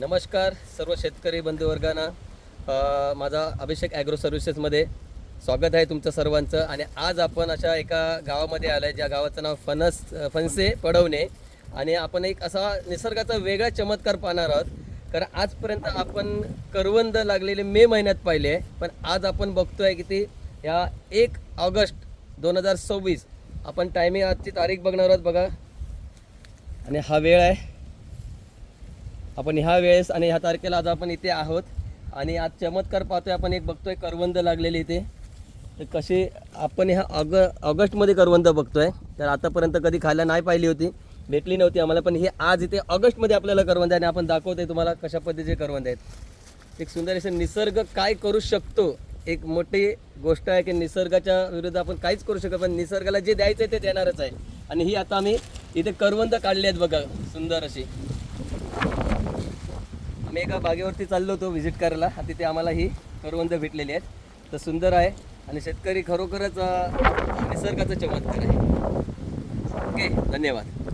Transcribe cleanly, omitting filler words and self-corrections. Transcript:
नमस्कार सर्व शेतकरी बंधुवर्गांना. माझा अभिषेक ॲग्रो सर्व्हिसेसमध्ये स्वागत आहे तुमचं सर्वांचं. आणि आज आपण अशा एका गावामध्ये आलो आहे, ज्या गावाचं नाव फणसे पडवणे. आणि आपण एक असा निसर्गाचा वेगळा चमत्कार पाहणार आहोत. कारण आजपर्यंत आपण करवंद लागलेले मे महिन्यात पाहिले आहे, पण आज आपण बघतोय की ती ह्या 1 ऑगस्ट 2026 आपण टायमिंग, आजची तारीख बघणार आहोत बघा. आणि हा वेळ आहे, आपण ह्या वेळेस आणि ह्या तारखेला आज आपण इथे आहोत. आणि आज चमत्कार पाहतोय आपण, एक बघतोय करवंद लागलेली इथे. तर कशी आपण ह्या ऑगस्टमध्ये करवंद बघतोय, तर आतापर्यंत कधी खायला नाही पाहिली होती, भेटली नव्हती आम्हाला. पण हे आज इथे ऑगस्टमध्ये आपल्याला करवंद आहे आणि आपण दाखवतोय तुम्हाला कशा पद्धतीचे करवंद आहेत. एक सुंदर असे निसर्ग काय करू शकतो. एक मोठी गोष्ट आहे की निसर्गाच्या विरुद्ध आपण काहीच करू शकत, पण निसर्गाला जे द्यायचं आहे ते देणारच आहे. आणि ही आता आम्ही इथे करवंद काढली आहेत बघा, सुंदर अशी. आम्ही एका बागेवरती चाललो होतो व्हिजिट करायला, तिथे आम्हाला ही करवंद भेटलेली आहेत. तर सुंदर आहे आणि शेतकरी खरोखरच निसर्गाचा चमत्कार आहे. ओके, धन्यवाद.